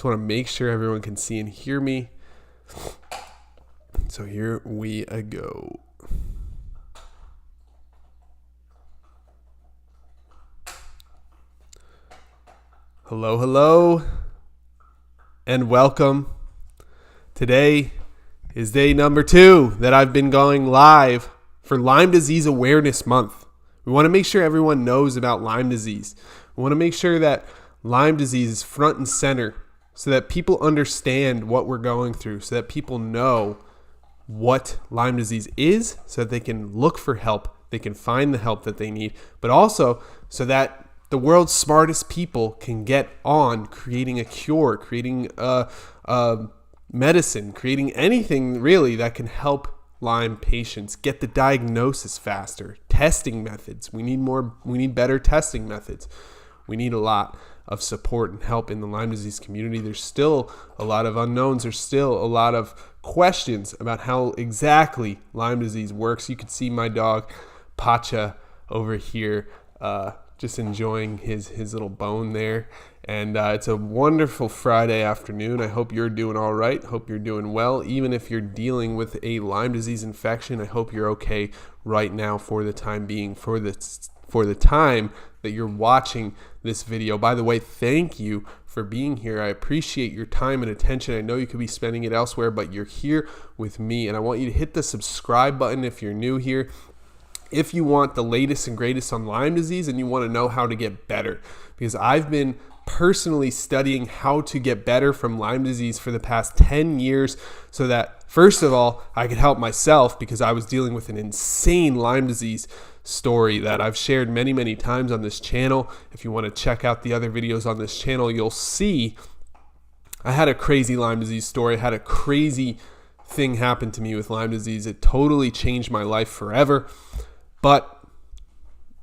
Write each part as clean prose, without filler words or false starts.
just want to make sure everyone can see and hear me. So here we go. Hello, hello, and welcome. Today is day number 2 that I've been going live for Lyme Disease Awareness Month. We want to make sure everyone knows about Lyme disease. We want to make sure that Lyme disease is front and center so that people understand what we're going through, so that people know what Lyme disease is, so that they can look for help, they can find the help that they need, but also so that the world's smartest people can get on creating a cure, creating a medicine, creating anything really that can help Lyme patients get the diagnosis faster. Testing methods. We need better testing methods. We need a lot of support and help in the Lyme disease community. There's still a lot of unknowns. There's still a lot of questions about how exactly Lyme disease works. You can see my dog Pacha over here just enjoying his little bone there. And it's a wonderful Friday afternoon. I hope you're doing all right. Hope you're doing well. Even if you're dealing with a Lyme disease infection, I hope you're okay right now for the time being, for the time that you're watching this video. By the way, thank you for being here. I appreciate your time and attention. I know you could be spending it elsewhere, but you're here with me. And I want you to hit the subscribe button if you're new here. If you want the latest and greatest on Lyme disease and you want to know how to get better, because I've been personally studying how to get better from Lyme disease for the past 10 years so that, first of all, I could help myself because I was dealing with an insane Lyme disease story that I've shared many, many times on this channel. If you want to check out the other videos on this channel, you'll see I had a crazy Lyme disease story. I had a crazy thing happen to me with Lyme disease. It totally changed my life forever. But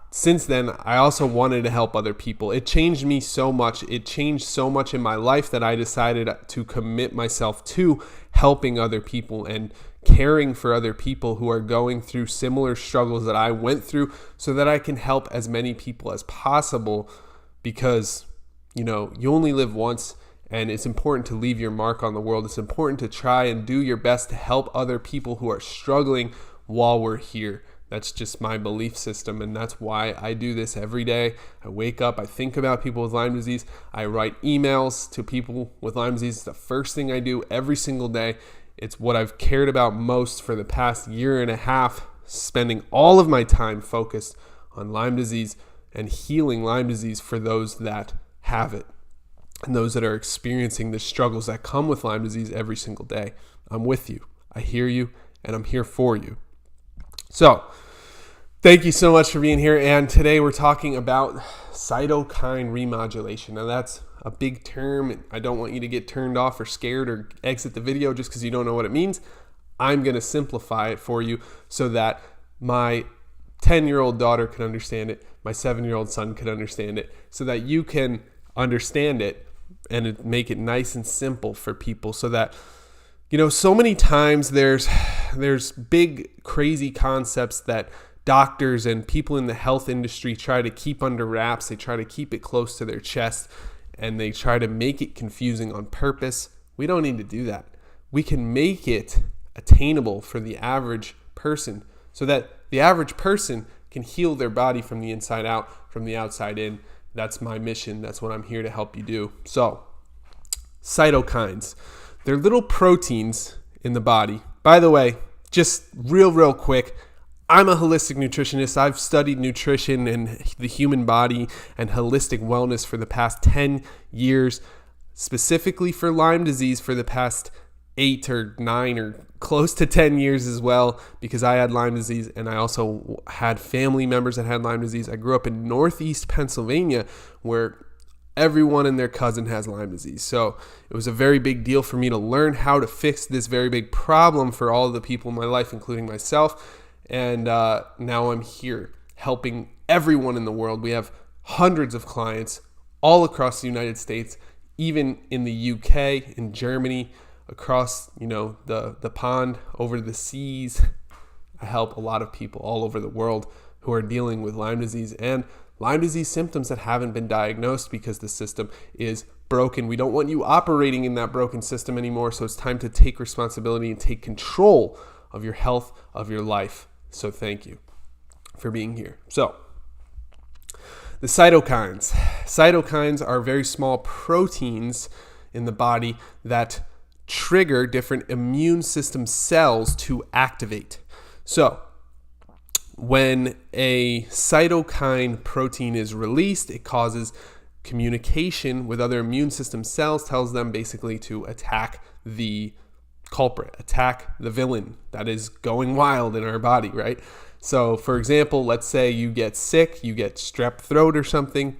since then, I also wanted to help other people. It changed me so much. It changed so much in my life that I decided to commit myself to helping other people and caring for other people who are going through similar struggles that I went through so that I can help as many people as possible because, you only live once and it's important to leave your mark on the world. It's important to try and do your best to help other people who are struggling while we're here. That's just my belief system, and that's why I do this every day. I wake up, I think about people with Lyme disease. I write emails to people with Lyme disease. It's the first thing I do every single day. It's what I've cared about most for the past year and a half, spending all of my time focused on Lyme disease and healing Lyme disease for those that have it and those that are experiencing the struggles that come with Lyme disease every single day. I'm with you. I hear you, and I'm here for you. So, thank you so much for being here. And today we're talking about cytokine remodulation. Now that's a big term. I don't want you to get turned off or scared or exit the video just because you don't know what it means. I'm going to simplify it for you so that my 10-year-old daughter can understand it, my 7-year-old son can understand it, so that you can understand it and make it nice and simple for people so that so many times there's big, crazy concepts that doctors and people in the health industry try to keep under wraps. They try to keep it close to their chest, and they try to make it confusing on purpose. We don't need to do that. We can make it attainable for the average person so that the average person can heal their body from the inside out, from the outside in. That's my mission. That's what I'm here to help you do. So, cytokines. They're little proteins in the body. By the way, just real quick, I'm a holistic nutritionist. I've studied nutrition and the human body and holistic wellness for the past 10 years, specifically for Lyme disease for the past 8 or 9 or close to 10 years as well, because I had Lyme disease and I also had family members that had Lyme disease. I grew up in Northeast Pennsylvania where everyone and their cousin has Lyme disease. So it was a very big deal for me to learn how to fix this very big problem for all of the people in my life, including myself. And now I'm here helping everyone in the world. We have hundreds of clients all across the United States, even in the UK, in Germany, across the pond, over the seas. I help a lot of people all over the world who are dealing with Lyme disease and Lyme disease symptoms that haven't been diagnosed because the system is broken. We don't want you operating in that broken system anymore. So it's time to take responsibility and take control of your health, of your life. So thank you for being here. So the cytokines. Cytokines are very small proteins in the body that trigger different immune system cells to activate. So when a cytokine protein is released, it causes communication with other immune system cells, tells them basically to attack the culprit, attack the villain that is going wild in our body, right? So for example, let's say you get sick, you get strep throat or something.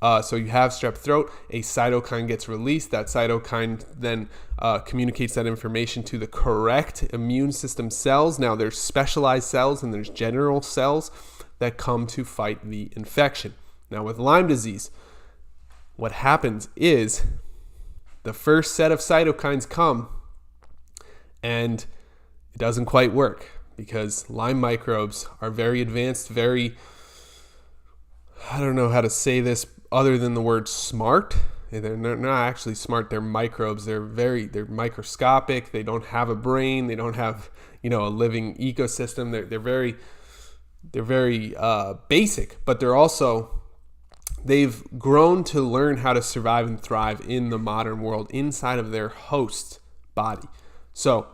So you have strep throat, a cytokine gets released. That cytokine then communicates that information to the correct immune system cells. Now there's specialized cells and there's general cells that come to fight the infection. Now with Lyme disease, what happens is the first set of cytokines come and it doesn't quite work because Lyme microbes are very advanced, I don't know how to say this other than the word smart. They're not actually smart. They're microbes. They're microscopic. They don't have a brain. They don't have, a living ecosystem. They're very basic, but they've grown to learn how to survive and thrive in the modern world inside of their host body. So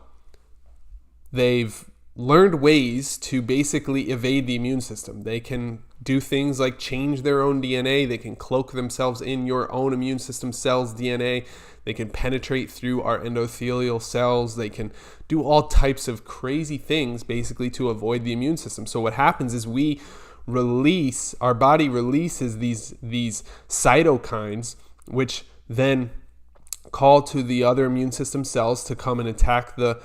they've learned ways to basically evade the immune system. They can do things like change their own DNA. They can cloak themselves in your own immune system cells' DNA. They can penetrate through our endothelial cells. They can do all types of crazy things basically to avoid the immune system. So what happens is our body releases these cytokines, which then call to the other immune system cells to come and attack the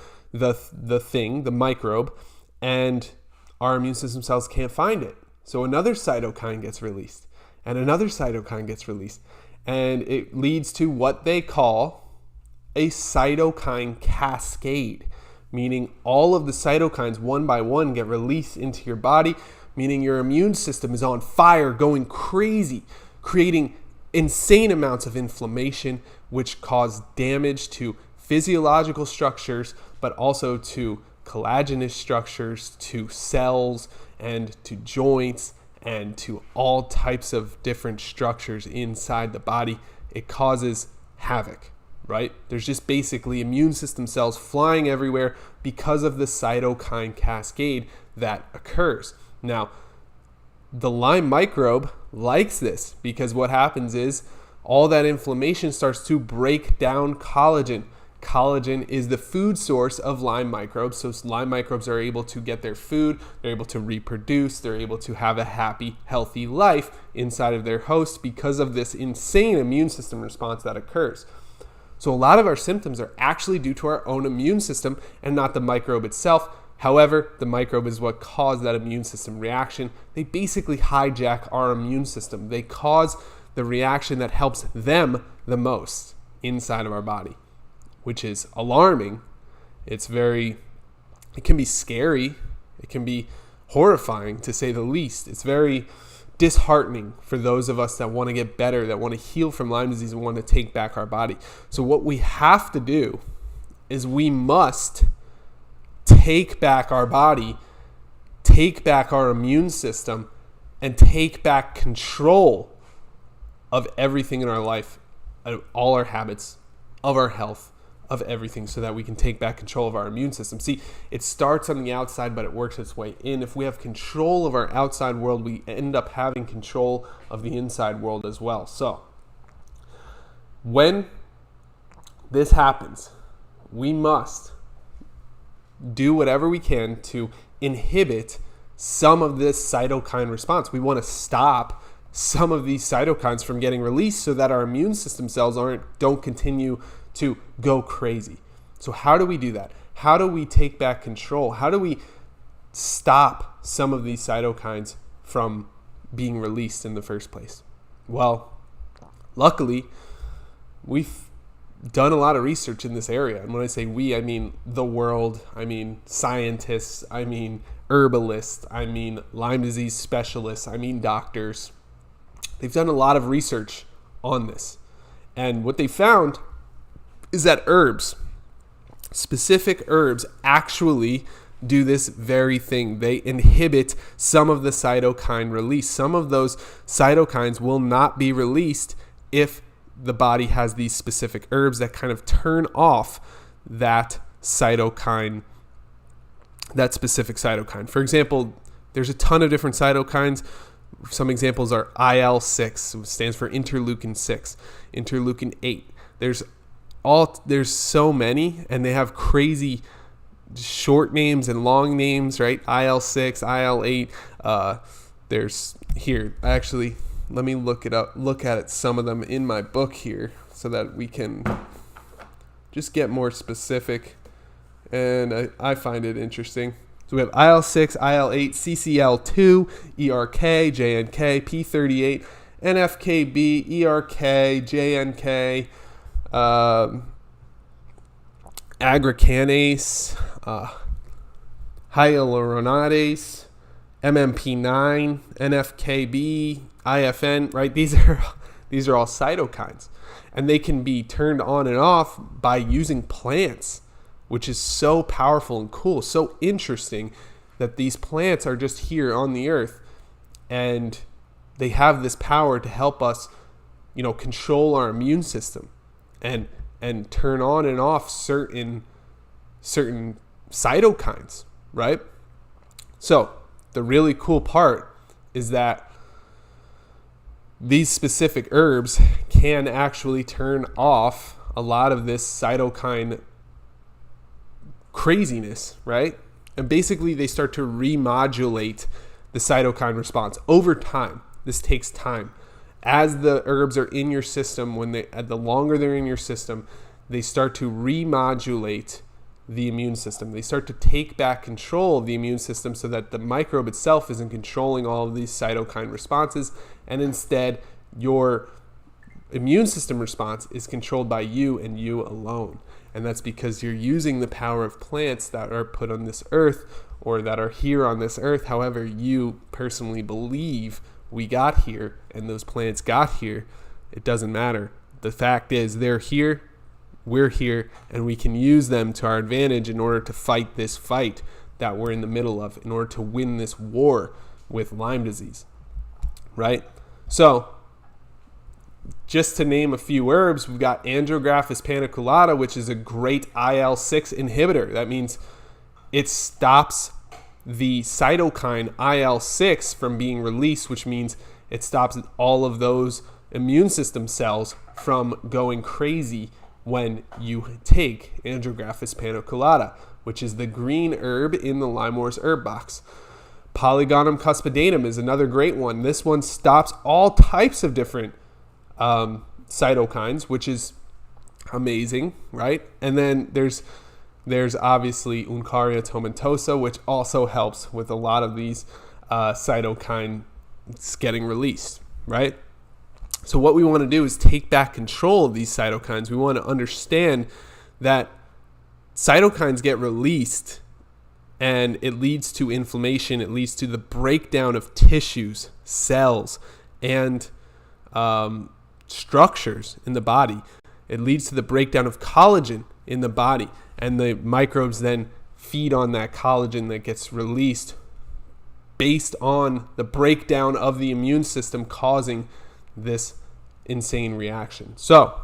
microbe, and our immune system cells can't find it. So another cytokine gets released, and another cytokine gets released, and it leads to what they call a cytokine cascade, meaning all of the cytokines one by one get released into your body, meaning your immune system is on fire, going crazy, creating insane amounts of inflammation, which cause damage to physiological structures, but also to collagenous structures, to cells, and to joints, and to all types of different structures inside the body. It causes havoc, right? There's just basically immune system cells flying everywhere because of the cytokine cascade that occurs. Now, the Lyme microbe likes this because what happens is all that inflammation starts to break down collagen. Collagen is the food source of Lyme microbes. So Lyme microbes are able to get their food, they're able to reproduce, they're able to have a happy, healthy life inside of their host because of this insane immune system response that occurs. So a lot of our symptoms are actually due to our own immune system and not the microbe itself. However, the microbe is what caused that immune system reaction. They basically hijack our immune system. They cause the reaction that helps them the most inside of our body, which is alarming. It can be scary. It can be horrifying, to say the least. It's very disheartening for those of us that want to get better, that want to heal from Lyme disease and want to take back our body. So what we have to do is we must take back our body, take back our immune system, and take back control of everything in our life, of all our habits, of our health, of everything, so that we can take back control of our immune system. See, it starts on the outside, but it works its way in. If we have control of our outside world, we end up having control of the inside world as well. So when this happens, we must do whatever we can to inhibit some of this cytokine response. We want to stop some of these cytokines from getting released so that our immune system cells don't continue to go crazy. So how do we do that? How do we take back control? How do we stop some of these cytokines from being released in the first place? Well, luckily, we've done a lot of research in this area. And when I say we, I mean the world, I mean scientists, I mean herbalists, I mean Lyme disease specialists, I mean doctors. They've done a lot of research on this. And what they found is that specific herbs actually do this very thing. They inhibit some of the cytokine release. Some of those cytokines will not be released if the body has these specific herbs that kind of turn off that cytokine, that specific cytokine. For example, there's a ton of different cytokines. Some examples are IL-6, which stands for interleukin 6, interleukin 8. There's so many, and they have crazy short names and long names, right? IL-6, IL-8. There's here, actually, let me look at it, some of them in my book here, so that we can just get more specific. And I find it interesting. So we have IL-6, IL-8, CCL2, ERK, JNK, P38, NFKB, ERK, JNK, agrocanase, hyaluronidase, MMP9, NFKB, IFN, right? These are all cytokines, and they can be turned on and off by using plants, which is so powerful and cool, so interesting that these plants are just here on the earth, and they have this power to help us, control our immune system and turn on and off certain cytokines, right? So the really cool part is that these specific herbs can actually turn off a lot of this cytokine craziness, right? And basically they start to remodulate the cytokine response over time. This takes time. As the herbs are in your system, the longer they're in your system, they start to remodulate the immune system. They start to take back control of the immune system so that the microbe itself isn't controlling all of these cytokine responses, and instead your immune system response is controlled by you and you alone. And that's because you're using the power of plants that are put on this earth, or that are here on this earth, however you personally believe we got here and those plants got here. It doesn't matter. The fact is they're here, we're here, and we can use them to our advantage in order to fight this fight that we're in the middle of, in order to win this war with Lyme disease, right? So just to name a few herbs, we've got Andrographis paniculata, which is a great IL-6 inhibitor. That means it stops the cytokine IL-6 from being released, which means it stops all of those immune system cells from going crazy when you take Andrographis paniculata, which is the green herb in the LymeWars herb box. Polygonum cuspidatum is another great one. This one stops all types of different cytokines, which is amazing, right? And then there's obviously Uncaria tomentosa, which also helps with a lot of these cytokines getting released, right? So what we want to do is take back control of these cytokines. We want to understand that cytokines get released and it leads to inflammation. It leads to the breakdown of tissues, cells, and structures in the body. It leads to the breakdown of collagen in the body, and the microbes then feed on that collagen that gets released based on the breakdown of the immune system causing this insane reaction. So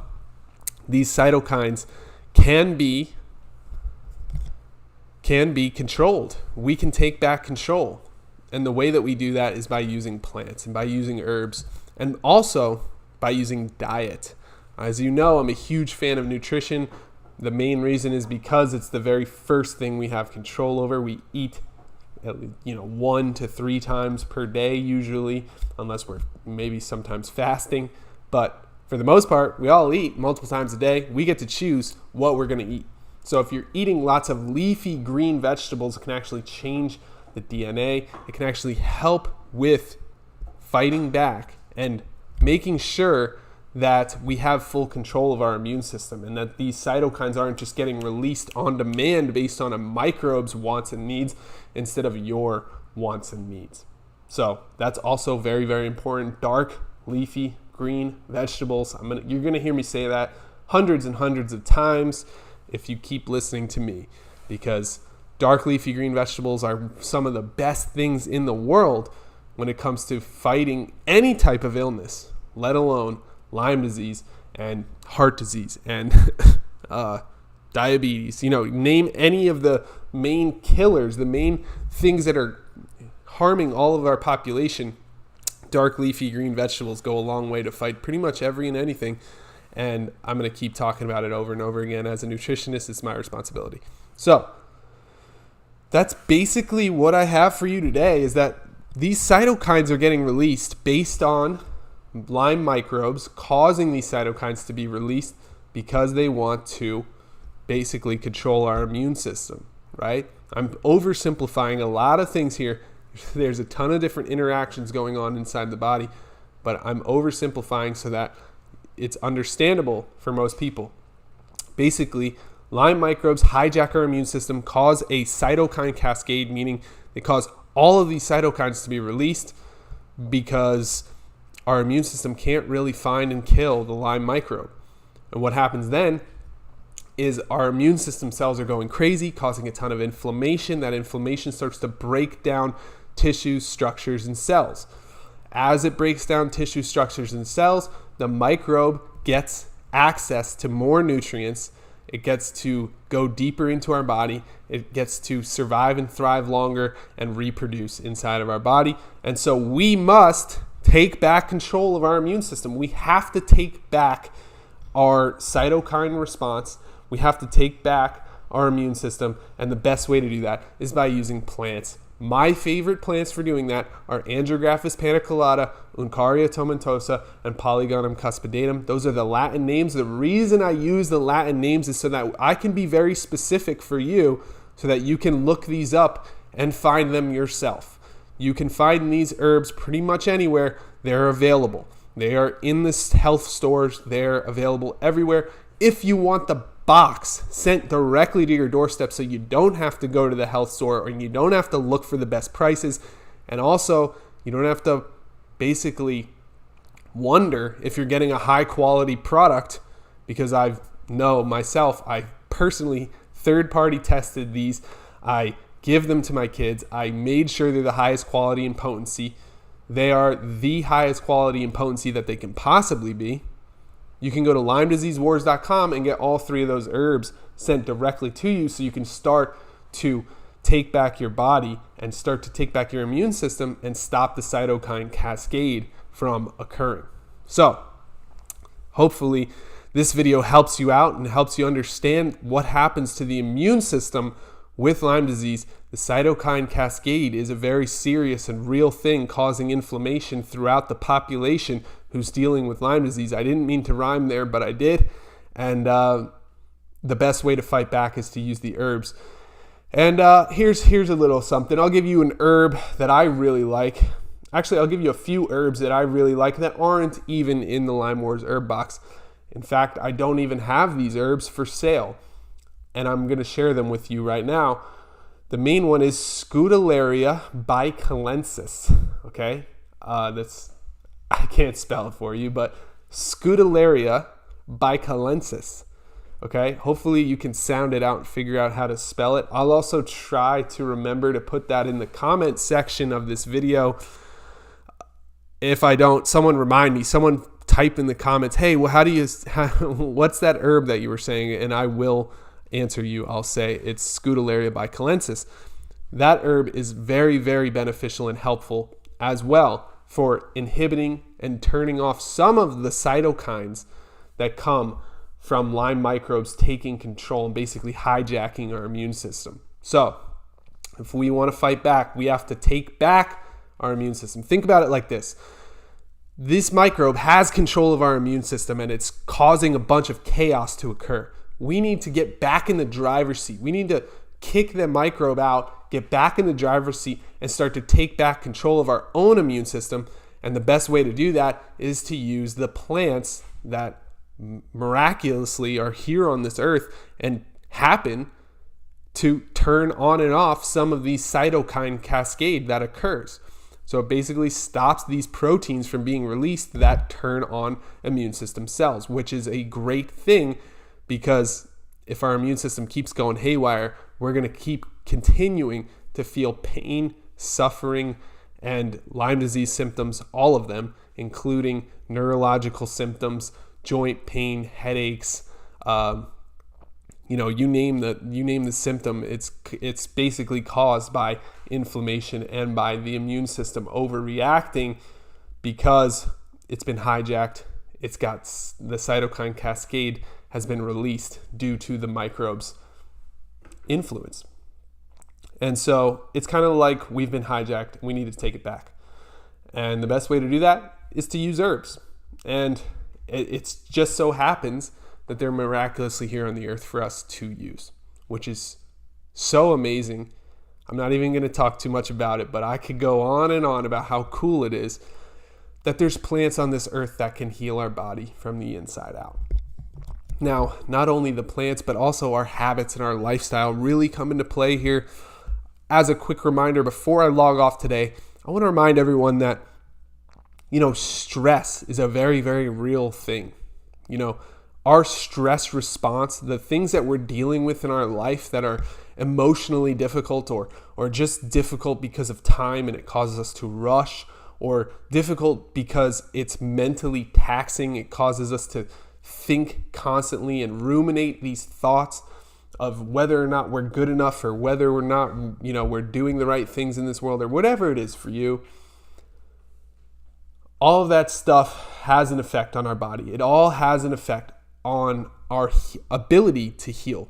these cytokines can be controlled. We can take back control. And the way that we do that is by using plants and by using herbs, and also by using diet. As you know, I'm a huge fan of nutrition. The main reason is because it's the very first thing we have control over. We eat 1 to 3 times per day usually, unless we're maybe sometimes fasting. But for the most part, we all eat multiple times a day. We get to choose what we're going to eat. So if you're eating lots of leafy green vegetables, it can actually change the DNA. It can actually help with fighting back and making sure that we have full control of our immune system, and that these cytokines aren't just getting released on demand based on a microbe's wants and needs instead of your wants and needs. So that's also very, very important. Dark, leafy, green vegetables. You're gonna hear me say that hundreds and hundreds of times if you keep listening to me, because dark leafy green vegetables are some of the best things in the world when it comes to fighting any type of illness, let alone Lyme disease and heart disease and diabetes. Name any of the main killers, the main things that are harming all of our population. Dark leafy green vegetables go a long way to fight pretty much every and anything. And I'm going to keep talking about it over and over again. As a nutritionist, it's my responsibility. So that's basically what I have for you today, is that these cytokines are getting released based on Lyme microbes causing these cytokines to be released because they want to basically control our immune system, right? I'm oversimplifying a lot of things here. There's a ton of different interactions going on inside the body, but I'm oversimplifying so that it's understandable for most people. Basically, Lyme microbes hijack our immune system, cause a cytokine cascade, meaning they cause all of these cytokines to be released because our immune system can't really find and kill the Lyme microbe. And what happens then is our immune system cells are going crazy, causing a ton of inflammation. That inflammation starts to break down tissues, structures, and cells. As it breaks down tissue, structures, and cells, the microbe gets access to more nutrients. It gets to go deeper into our body. It gets to survive and thrive longer and reproduce inside of our body. And so we must take back control of our immune system. We have to take back our cytokine response. We have to take back our immune system. And the best way to do that is by using plants. My favorite plants for doing that are Andrographis paniculata, Uncaria tomentosa, and Polygonum cuspidatum. Those are the Latin names. The reason I use the Latin names is so that I can be very specific for you, so that you can look these up and find them yourself. You can find these herbs pretty much anywhere. They're available. They are in the health stores. They're available everywhere. If you want the box sent directly to your doorstep, so you don't have to go to the health store, or you don't have to look for the best prices, and also you don't have to basically wonder if you're getting a high quality product, because I personally third-party tested these. I give them to my kids. I made sure they're the highest quality and potency. They are the highest quality and potency that they can possibly be. You can go to LymeDiseaseWars.com and get all three of those herbs sent directly to you, so you can start to take back your body and start to take back your immune system and stop the cytokine cascade from occurring. So hopefully this video helps you out and helps you understand what happens to the immune system with Lyme disease. The cytokine cascade is a very serious and real thing, causing inflammation throughout the population who's dealing with Lyme disease. I didn't mean to rhyme there, but I did. And the best way to fight back is to use the herbs. And here's a little something. I'll give you an herb that I really like. Actually, I'll give you a few herbs that I really like that aren't even in the LymeWars herb box. In fact, I don't even have these herbs for sale, and I'm going to share them with you right now. The main one is Scutellaria bicalensis. Okay, I can't spell it for you, but Scutellaria bicalensis. Okay, hopefully you can sound it out and figure out how to spell it. I'll also try to remember to put that in the comment section of this video. If I don't, someone remind me. Someone type in the comments, hey, well, what's that herb that you were saying? And I will answer you. I'll say it's Scutellaria bicalensis. That herb is very, very beneficial and helpful as well for inhibiting and turning off some of the cytokines that come from Lyme microbes taking control and basically hijacking our immune system. So if we want to fight back, we have to take back our immune system. Think about it like this. This microbe has control of our immune system, and it's causing a bunch of chaos to occur. We need to get back in the driver's seat. We need to kick the microbe out, get back in the driver's seat, and start to take back control of our own immune system. And the best way to do that is to use the plants that miraculously are here on this earth and happen to turn on and off some of the cytokine cascade that occurs. So it basically stops these proteins from being released that turn on immune system cells, which is a great thing because if our immune system keeps going haywire, we're going to keep continuing to feel pain, suffering, and Lyme disease symptoms, all of them, including neurological symptoms, joint pain, headaches, you name the symptom. It's basically caused by inflammation and by the immune system overreacting because it's been hijacked. It's got the cytokine cascade has been released due to the microbes' influence. And so it's kind of like we've been hijacked. We need to take it back. And the best way to do that is to use herbs. And it just so happens that they're miraculously here on the earth for us to use, which is so amazing. I'm not even going to talk too much about it, but I could go on and on about how cool it is that there's plants on this earth that can heal our body from the inside out. Now, not only the plants, but also our habits and our lifestyle really come into play here. As a quick reminder, before I log off today, I want to remind everyone that, stress is a very, very real thing. Our stress response, the things that we're dealing with in our life that are emotionally difficult or just difficult because of time and it causes us to rush, or difficult because it's mentally taxing, it causes us to think constantly and ruminate these thoughts of whether or not we're good enough or whether or not, we're doing the right things in this world or whatever it is for you. All of that stuff has an effect on our body. It all has an effect on our ability to heal,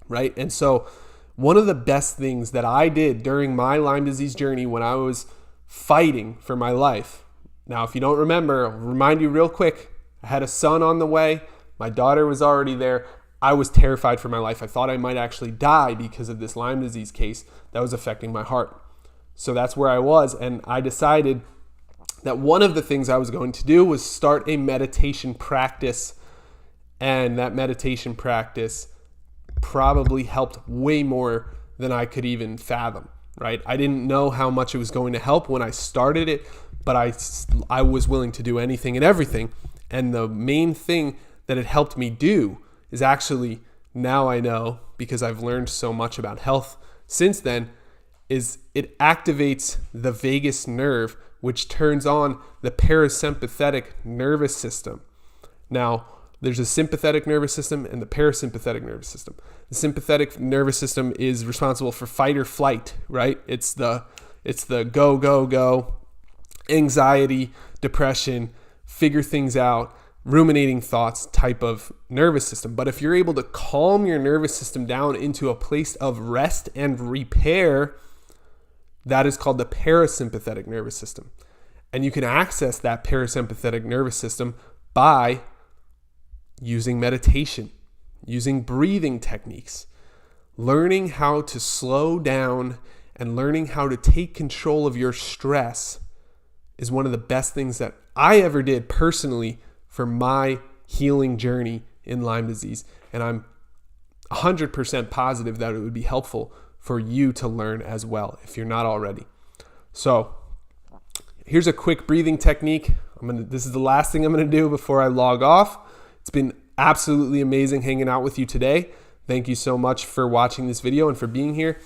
right? And so one of the best things that I did during my Lyme disease journey when I was fighting for my life. Now, if you don't remember, I'll remind you real quick. I had a son on the way. My daughter was already there. I was terrified for my life. I thought I might actually die because of this Lyme disease case that was affecting my heart. So that's where I was. And I decided that one of the things I was going to do was start a meditation practice. And that meditation practice probably helped way more than I could even fathom, right? I didn't know how much it was going to help when I started it, but I was willing to do anything and everything. And the main thing that it helped me do is actually, now I know, because I've learned so much about health since then, is it activates the vagus nerve, which turns on the parasympathetic nervous system. Now, there's a sympathetic nervous system and the parasympathetic nervous system. The sympathetic nervous system is responsible for fight or flight, right? It's the go, go, go, anxiety, depression, figure things out, ruminating thoughts type of nervous system. But if you're able to calm your nervous system down into a place of rest and repair, that is called the parasympathetic nervous system. And you can access that parasympathetic nervous system by using meditation, using breathing techniques, learning how to slow down and learning how to take control of your stress is one of the best things that I ever did personally for my healing journey in Lyme disease. And I'm 100% positive that it would be helpful for you to learn as well if you're not already. So here's a quick breathing technique. This is the last thing I'm going to do before I log off. It's been absolutely amazing hanging out with you today. Thank you so much for watching this video and for being here.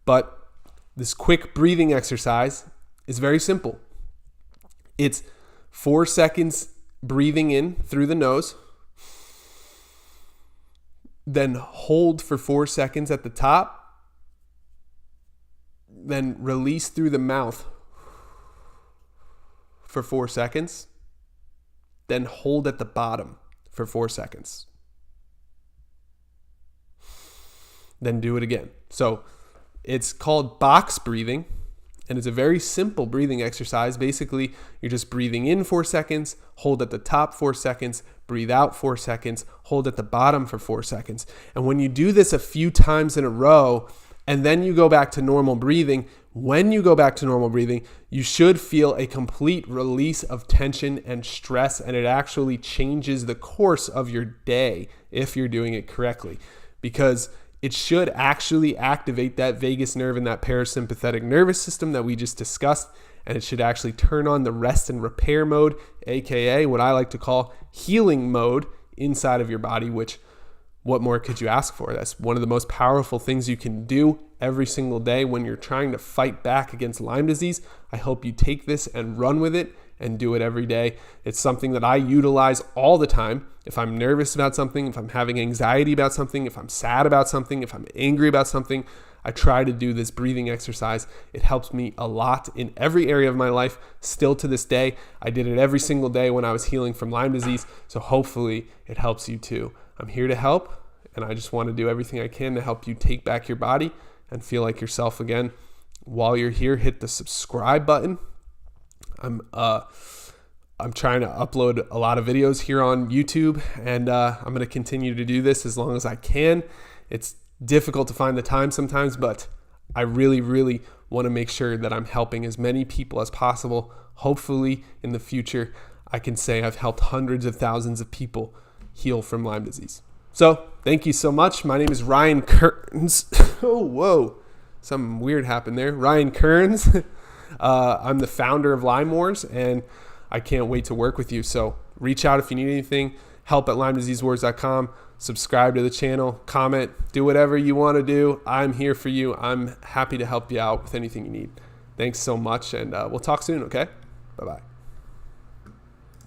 But this quick breathing exercise is very simple. It's 4 seconds breathing in through the nose, then hold for 4 seconds at the top, then release through the mouth for 4 seconds, then hold at the bottom for 4 seconds. Then do it again. So it's called box breathing, and it's a very simple breathing exercise. Basically, you're just breathing in 4 seconds, hold at the top 4 seconds, breathe out 4 seconds, hold at the bottom for 4 seconds. And when you do this a few times in a row, and then you go back to normal breathing, when you go back to normal breathing, you should feel a complete release of tension and stress, and it actually changes the course of your day if you're doing it correctly, because it should actually activate that vagus nerve and that parasympathetic nervous system that we just discussed, and it should actually turn on the rest and repair mode, aka what I like to call healing mode inside of your body, which what more could you ask for? That's one of the most powerful things you can do every single day when you're trying to fight back against Lyme disease. I hope you take this and run with it and do it every day. It's something that I utilize all the time. If I'm nervous about something, if I'm having anxiety about something, if I'm sad about something, if I'm angry about something, I try to do this breathing exercise. It helps me a lot in every area of my life. Still to this day, I did it every single day when I was healing from Lyme disease. So hopefully it helps you too. I'm here to help, and I just want to do everything I can to help you take back your body and feel like yourself again. While you're here, hit the subscribe button. I'm trying to upload a lot of videos here on YouTube, and I'm going to continue to do this as long as I can. It's difficult to find the time sometimes, but I really, really want to make sure that I'm helping as many people as possible. Hopefully in the future, I can say I've helped hundreds of thousands of people heal from Lyme disease. So thank you so much. My name is Ryan Kearns. Oh, whoa. Something weird happened there. Ryan Kearns. I'm the founder of LymeWars, and I can't wait to work with you. So reach out if you need anything. Help at LymeDiseaseWars.com. Subscribe to the channel. Comment. Do whatever you want to do. I'm here for you. I'm happy to help you out with anything you need. Thanks so much, and we'll talk soon, okay? Bye-bye.